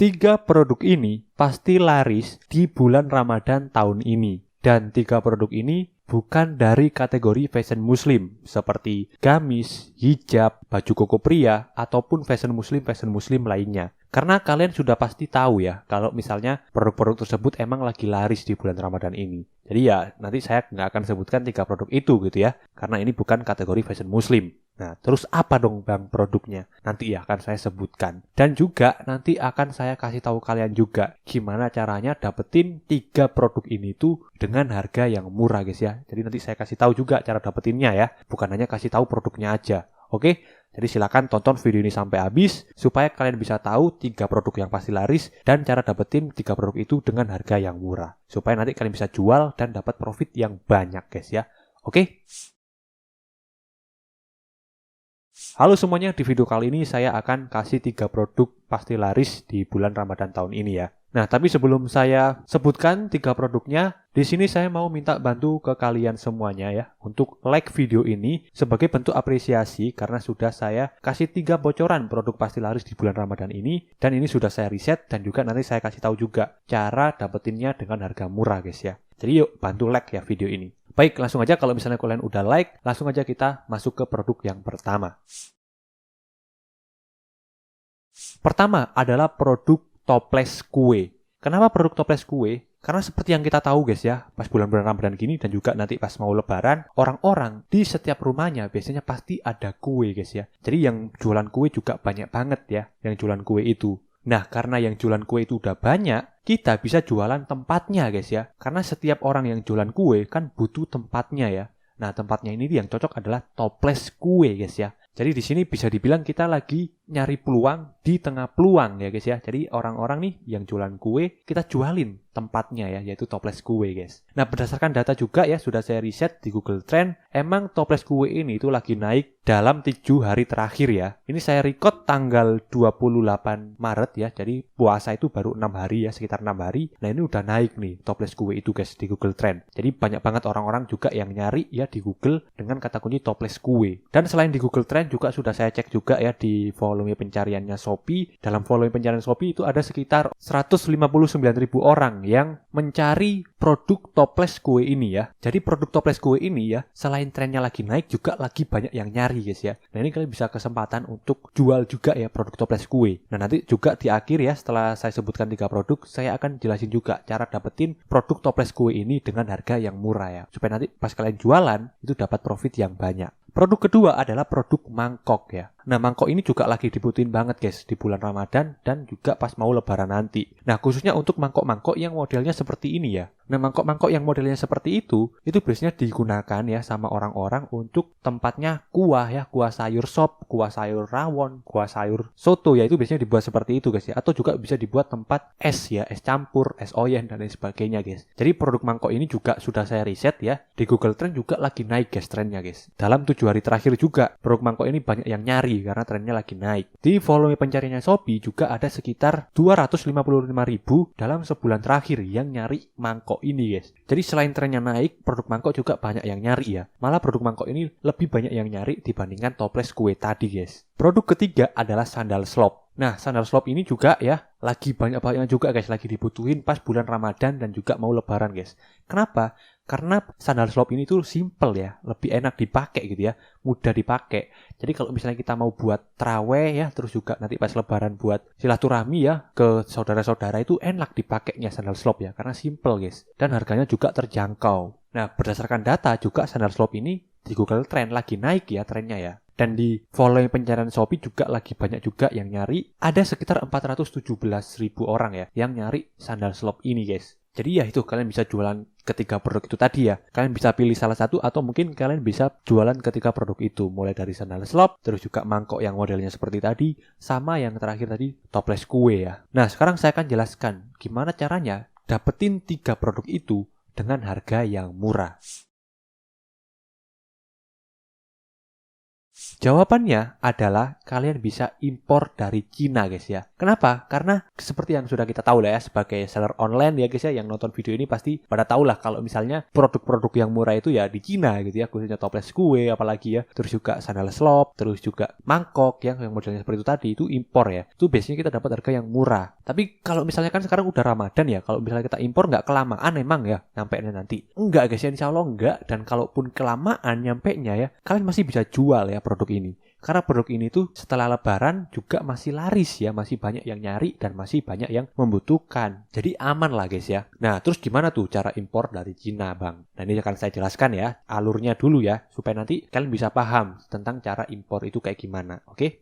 3 produk ini pasti laris di bulan Ramadan tahun ini. Dan 3 produk ini bukan dari kategori fashion muslim seperti gamis, hijab, baju koko pria, ataupun fashion muslim lainnya. Karena kalian sudah pasti tahu ya, kalau misalnya produk-produk tersebut emang lagi laris di bulan Ramadan ini. Jadi ya, nanti saya nggak akan sebutkan 3 produk itu gitu ya, karena ini bukan kategori fashion muslim. Nah, terus apa dong bang produknya? Nanti ya akan saya sebutkan. Dan juga nanti akan saya kasih tahu kalian juga gimana caranya dapetin 3 produk ini tuh dengan harga yang murah guys ya. Jadi nanti saya kasih tahu juga cara dapetinnya ya, bukan hanya kasih tahu produknya aja. Oke? Jadi silakan tonton video ini sampai habis supaya kalian bisa tahu 3 produk yang pasti laris dan cara dapetin 3 produk itu dengan harga yang murah. Supaya nanti kalian bisa jual dan dapat profit yang banyak guys ya. Oke? Halo semuanya, di video kali ini saya akan kasih 3 produk pasti laris di bulan Ramadan tahun ini ya. Nah, tapi sebelum saya sebutkan 3 produknya, di sini saya mau minta bantu ke kalian semuanya ya untuk like video ini sebagai bentuk apresiasi karena sudah saya kasih 3 bocoran produk pasti laris di bulan Ramadan ini dan ini sudah saya riset dan juga nanti saya kasih tahu juga cara dapetinnya dengan harga murah guys ya. Jadi yuk bantu like ya video ini. Baik, langsung aja kalau misalnya kalian udah like, langsung aja kita masuk ke produk yang pertama. Pertama adalah produk toples kue. Kenapa produk toples kue? Karena seperti yang kita tahu guys ya, pas bulan-bulan Ramadan gini dan juga nanti pas mau lebaran, orang-orang di setiap rumahnya biasanya pasti ada kue guys ya. Jadi yang jualan kue juga banyak banget ya, yang jualan kue itu. Nah, karena yang jualan kue itu udah banyak, kita bisa jualan tempatnya guys ya. Karena setiap orang yang jualan kue kan butuh tempatnya ya. Nah, tempatnya ini yang cocok adalah toples kue guys ya. Jadi di sini bisa dibilang kita lagi nyari peluang di tengah peluang ya guys ya. Jadi orang-orang nih yang jualan kue, kita jualin tempatnya ya, yaitu toples kue guys. Nah, berdasarkan data juga ya, sudah saya riset di Google Trend, emang toples kue ini itu lagi naik dalam 7 hari terakhir ya. Ini saya record tanggal 28 Maret ya, jadi puasa itu baru 6 hari ya, sekitar 6 hari. Nah, ini udah naik nih toples kue itu guys di Google Trend. Jadi banyak banget orang-orang juga yang nyari ya di Google dengan kata kunci toples kue. Dan selain di Google Trend juga sudah saya cek juga ya di volume pencariannya Shopee. Dalam volume pencarian Shopee itu ada sekitar 159.000 orang yang mencari produk toples kue ini ya. Jadi produk toples kue ini ya, selain trennya lagi naik juga lagi banyak yang nyari guys ya. Nah, ini kalian bisa kesempatan untuk jual juga ya produk toples kue. Nah, nanti juga di akhir ya setelah saya sebutkan 3 produk, saya akan jelasin juga cara dapetin produk toples kue ini dengan harga yang murah ya. Supaya nanti pas kalian jualan itu dapat profit yang banyak. Produk kedua adalah produk mangkok ya. Nah, mangkok ini juga lagi dibutuhin banget guys di bulan Ramadan dan juga pas mau lebaran nanti. Nah, khususnya untuk mangkok-mangkok yang modelnya seperti ini ya. Nah, mangkok-mangkok yang modelnya seperti itu biasanya digunakan ya sama orang-orang untuk tempatnya kuah ya, kuah sayur sop, kuah sayur rawon, kuah sayur soto ya, itu biasanya dibuat seperti itu guys ya. Atau juga bisa dibuat tempat es ya, es campur, es oyen dan lain sebagainya guys. Jadi produk mangkok ini juga sudah saya riset ya, di Google Trend juga lagi naik guys trennya guys. Dalam 7 hari terakhir juga produk mangkok ini banyak yang nyari karena trennya lagi naik. Di volume pencariannya Shopee juga ada sekitar 255.000 dalam sebulan terakhir yang nyari mangkok ini guys. Jadi selain trennya naik, produk mangkok juga banyak yang nyari ya. Malah produk mangkok ini lebih banyak yang nyari dibandingkan toples kue tadi guys. Produk ketiga adalah sandal slop. Nah, sandal slop ini juga ya lagi banyak-banyak juga guys, lagi dibutuhin pas bulan Ramadan dan juga mau lebaran guys. Kenapa? Karena sandal slop ini tuh simple ya, lebih enak dipakai gitu ya, mudah dipakai. Jadi kalau misalnya kita mau buat traweh ya, terus juga nanti pas lebaran buat silaturahmi ya ke saudara-saudara, itu enak dipakainya sandal slop ya, karena simple guys. Dan harganya juga terjangkau. Nah, berdasarkan data juga sandal slop ini di Google Trend lagi naik ya trennya ya. Dan di volume pencarian Shopee juga lagi banyak juga yang nyari. Ada sekitar 417.000 orang ya yang nyari sandal slop ini guys. Jadi ya itu, kalian bisa jualan ketiga produk itu tadi ya. Kalian bisa pilih salah satu atau mungkin kalian bisa jualan ketiga produk itu. Mulai dari sandal slop, terus juga mangkok yang modelnya seperti tadi, sama yang terakhir tadi toples kue ya. Nah, sekarang saya akan jelaskan gimana caranya dapetin 3 produk itu dengan harga yang murah. Jawabannya adalah kalian bisa impor dari Cina guys ya. Kenapa? Karena seperti yang sudah kita tahu lah ya, sebagai seller online ya guys ya, yang nonton video ini pasti pada tahu lah kalau misalnya produk-produk yang murah itu ya di Cina gitu ya, khususnya toples kue apalagi ya, terus juga sandal slop, terus juga mangkok yang modelnya seperti itu tadi, itu impor ya. Itu biasanya kita dapat harga yang murah. Tapi kalau misalnya kan sekarang udah Ramadan ya, kalau misalnya kita impor nggak kelamaan emang ya nyampe nanti. Enggak guys ya, insya Allah enggak. Dan kalaupun kelamaan nyampe nya ya, kalian masih bisa jual ya produk ini. Karena produk ini tuh setelah lebaran juga masih laris ya, masih banyak yang nyari dan masih banyak yang membutuhkan. Jadi aman lah guys ya. Nah terus gimana tuh cara impor dari Cina bang? Nah ini akan saya jelaskan ya, alurnya dulu ya, supaya nanti kalian bisa paham tentang cara impor itu kayak gimana, oke?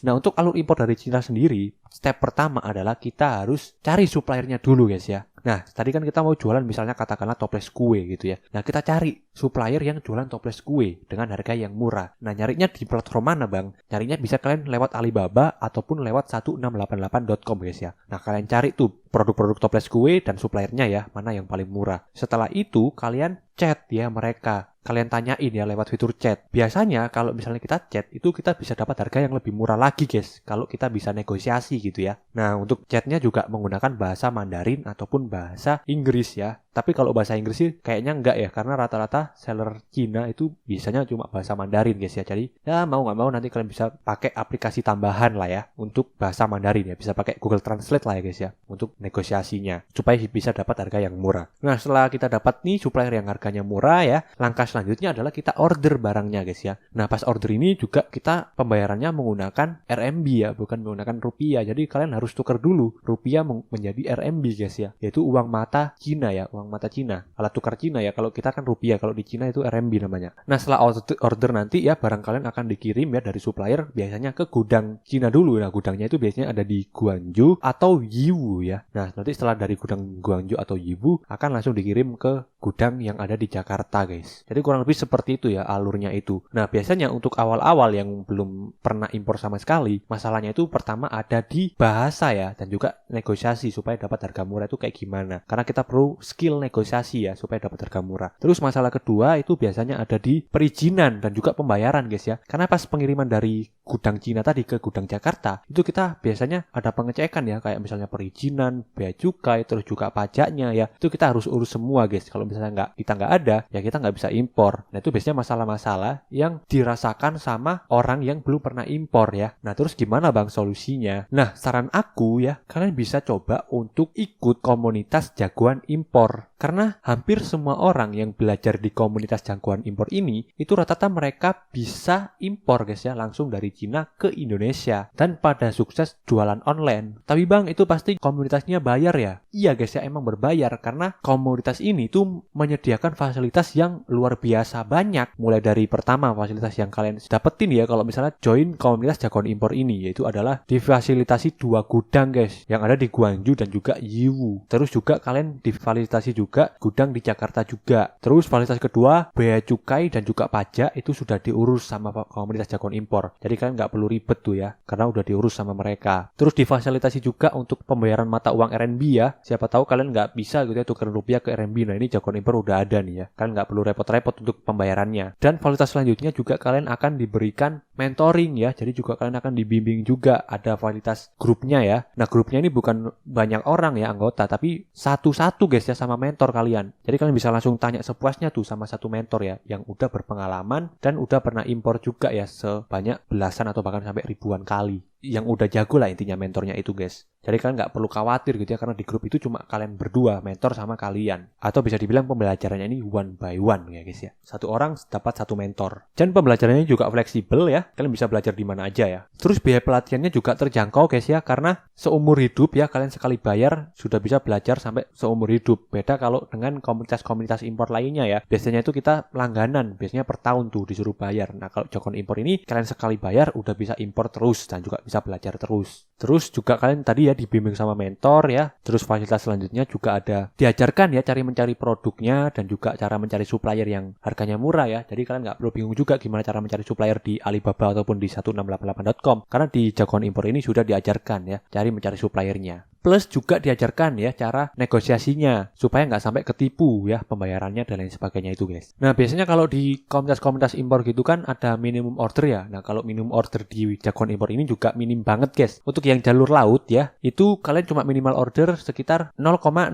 Nah, untuk alur impor dari Cina sendiri, step pertama adalah kita harus cari suppliernya dulu guys ya. Nah, tadi kan kita mau jualan misalnya katakanlah toples kue gitu ya. Nah, kita cari supplier yang jualan toples kue dengan harga yang murah. Nah, nyarinya di platform mana bang? Nyarinya bisa kalian lewat Alibaba ataupun lewat 1688.com guys ya. Nah, kalian cari tuh produk-produk toples kue dan suppliernya ya, mana yang paling murah. Setelah itu, kalian chat ya mereka. Kalian tanyain ya lewat fitur chat. Biasanya kalau misalnya kita chat, itu kita bisa dapat harga yang lebih murah lagi guys. Kalau kita bisa negosiasi gitu ya. Nah, untuk chatnya juga menggunakan bahasa Mandarin ataupun bahasa Inggris ya. Tapi kalau bahasa Inggris sih kayaknya enggak ya. Karena rata-rata seller Cina itu biasanya cuma bahasa Mandarin guys ya. Jadi ya mau nggak mau nanti kalian bisa pakai aplikasi tambahan lah ya. Untuk bahasa Mandarin ya. Bisa pakai Google Translate lah ya guys ya. Untuk negosiasinya. Supaya bisa dapat harga yang murah. Nah, setelah kita dapat nih supplier yang harganya murah ya. Langkah selanjutnya adalah kita order barangnya guys ya. Nah pas order ini juga kita pembayarannya menggunakan RMB ya, bukan menggunakan rupiah. Jadi kalian harus tukar dulu rupiah menjadi RMB guys ya, yaitu uang mata Cina ya, uang mata Cina. Alat tukar Cina ya, kalau kita kan rupiah, kalau di Cina itu RMB namanya. Nah setelah order nanti ya barang kalian akan dikirim ya dari supplier biasanya ke gudang Cina dulu. Nah gudangnya itu biasanya ada di Guangzhou atau Yiwu ya. Nah nanti setelah dari gudang Guangzhou atau Yiwu akan langsung dikirim ke gudang yang ada di Jakarta guys. Jadi kurang lebih seperti itu ya alurnya itu. Nah biasanya untuk awal-awal yang belum pernah impor sama sekali, masalahnya itu pertama ada di bahasa ya, dan juga negosiasi supaya dapat harga murah itu kayak gimana. Karena kita perlu skill negosiasi ya supaya dapat harga murah. Terus masalah kedua itu biasanya ada di perizinan dan juga pembayaran guys ya. Karena pas pengiriman dari gudang Cina tadi ke gudang Jakarta, itu kita biasanya ada pengecekan ya, kayak misalnya perizinan, bea cukai, terus juga pajaknya ya. Itu kita harus urus semua guys. Kalau misalnya kita nggak ada, ya kita nggak bisa impor. Nah itu biasanya masalah-masalah yang dirasakan sama orang yang belum pernah impor ya. Nah terus gimana bang solusinya? Nah saran aku ya, kalian bisa coba untuk ikut komunitas jagoan impor. Karena hampir semua orang yang belajar di komunitas jagoan impor ini, itu rata-rata mereka bisa impor guys ya, langsung dari Cina ke Indonesia. Dan pada sukses jualan online. Tapi bang itu pasti komunitasnya bayar ya? Iya guys ya, emang berbayar. Karena komunitas ini tuh menyediakan fasilitas yang luar biasa banyak. Mulai dari pertama fasilitas yang kalian dapetin ya kalau misalnya join komunitas jagoan impor ini, yaitu adalah difasilitasi 2 gudang guys yang ada di Guangzhou dan juga Yiwu. Terus juga kalian difasilitasi juga gudang di Jakarta juga. Terus fasilitas kedua, bea cukai dan juga pajak itu sudah diurus sama komunitas jagoan impor. Jadi kalian nggak perlu ribet tuh ya, karena udah diurus sama mereka. Terus difasilitasi juga untuk pembayaran mata uang RMB ya. Siapa tahu kalian nggak bisa gitu ya tukar rupiah ke RMB. Nah ini jagoan impor udah ada nih ya. Kalian nggak perlu repot-repot untuk pembayarannya. Dan fasilitas selanjutnya juga kalian akan diberikan mentoring ya. Jadi juga kalian akan dibimbing juga. Ada fasilitas grupnya ya. Nah grupnya ini bukan banyak orang ya anggota, tapi satu-satu guys ya sama mentor kalian. Jadi kalian bisa langsung tanya sepuasnya tuh sama satu mentor ya, yang udah berpengalaman dan udah pernah impor juga ya sebanyak belasan atau bahkan sampai ribuan kali. Yang udah jago lah intinya mentornya itu guys. Jadi kalian nggak perlu khawatir gitu ya, karena di grup itu cuma kalian berdua, mentor sama kalian. Atau bisa dibilang pembelajarannya ini one by one ya guys ya. Satu orang dapat satu mentor. Dan pembelajarannya juga fleksibel ya. Kalian bisa belajar di mana aja ya. Terus biaya pelatihannya juga terjangkau guys ya, karena seumur hidup ya, kalian sekali bayar sudah bisa belajar sampai seumur hidup. Beda kalau dengan komunitas-komunitas impor lainnya ya. Biasanya itu kita langganan, biasanya per tahun tuh disuruh bayar. Nah kalau jagoan impor ini kalian sekali bayar udah bisa impor terus dan juga bisa belajar terus. Terus juga kalian tadi ya dibimbing sama mentor ya. Terus fasilitas selanjutnya juga ada diajarkan ya cari mencari produknya dan juga cara mencari supplier yang harganya murah ya. Jadi kalian nggak perlu bingung juga gimana cara mencari supplier di Alibaba ataupun di 1688.com, karena di jagoan impor ini sudah diajarkan ya cari mencari suppliernya. Plus juga diajarkan ya cara negosiasinya supaya nggak sampai ketipu ya pembayarannya dan lain sebagainya itu guys. Nah biasanya kalau di komunitas-komunitas impor gitu kan ada minimum order ya. Nah kalau minimum order di Jagoan Impor ini juga minim banget guys. Untuk yang jalur laut ya itu kalian cuma minimal order sekitar 0,16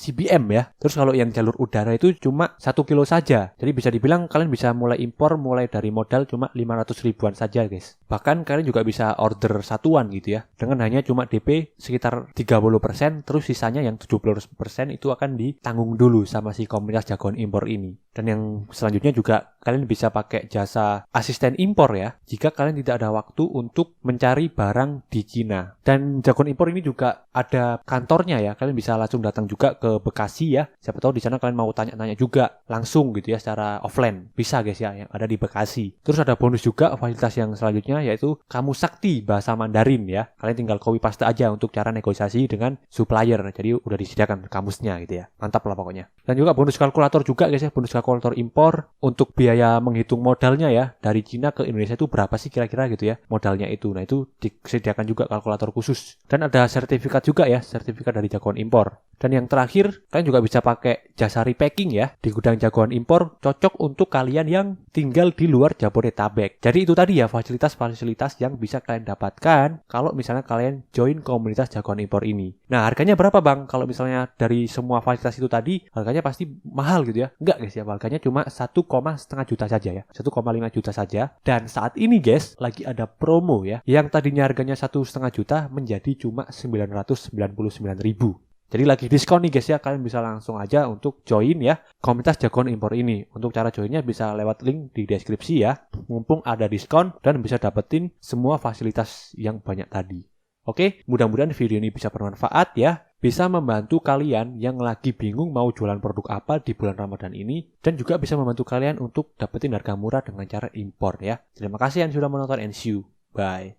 cbm ya. Terus kalau yang jalur udara itu cuma 1 kilo saja. Jadi bisa dibilang kalian bisa mulai impor mulai dari modal cuma 500 ribuan saja guys. Bahkan kalian juga bisa order satuan gitu ya. Dengan hanya cuma DP sekitar 30%, terus sisanya yang 70% itu akan ditanggung dulu sama si komunitas Jagoan Impor ini. Dan yang selanjutnya juga kalian bisa pakai jasa asisten impor ya, jika kalian tidak ada waktu untuk mencari barang di Cina. Dan Jagoan Impor ini juga ada kantornya ya, kalian bisa langsung datang juga ke Bekasi ya. Siapa tahu di sana kalian mau tanya-tanya juga langsung gitu ya secara offline. Bisa guys ya, yang ada di Bekasi. Terus ada bonus juga fasilitas yang selanjutnya yaitu Kamus Sakti bahasa Mandarin ya. Kalian tinggal copy paste aja untuk cara negosiasi dengan supplier. Jadi udah disediakan kamusnya gitu ya. Mantap lah pokoknya. Dan juga bonus kalkulator juga guys ya, bonus kalkulator impor untuk biaya menghitung modalnya ya dari Cina ke Indonesia itu berapa sih kira-kira gitu ya modalnya itu. Nah itu disediakan juga kalkulator khusus. Dan ada sertifikat juga ya, sertifikat dari Jagoan Impor. Dan yang terakhir, kalian juga bisa pakai jasa repacking ya di gudang Jagoan Impor, cocok untuk kalian yang tinggal di luar Jabodetabek. Jadi itu tadi ya fasilitas-fasilitas yang bisa kalian dapatkan kalau misalnya kalian join komunitas Jagoan Impor ini. Nah harganya berapa bang? Kalau misalnya dari semua fasilitas itu tadi, harganya pasti mahal gitu ya. Enggak guys ya, harganya cuma 1,5 juta saja ya. 1,5 juta saja. Dan saat ini guys, lagi ada promo ya. Yang tadinya harganya 1,5 juta menjadi cuma 999.000. Jadi lagi diskon nih guys ya, kalian bisa langsung aja untuk join ya komunitas Jagoan Impor ini. Untuk cara joinnya bisa lewat link di deskripsi ya. Mumpung ada diskon dan bisa dapetin semua fasilitas yang banyak tadi. Oke, mudah-mudahan video ini bisa bermanfaat ya. Bisa membantu kalian yang lagi bingung mau jualan produk apa di bulan Ramadan ini. Dan juga bisa membantu kalian untuk dapetin harga murah dengan cara impor ya. Terima kasih yang sudah menonton and see you. Bye.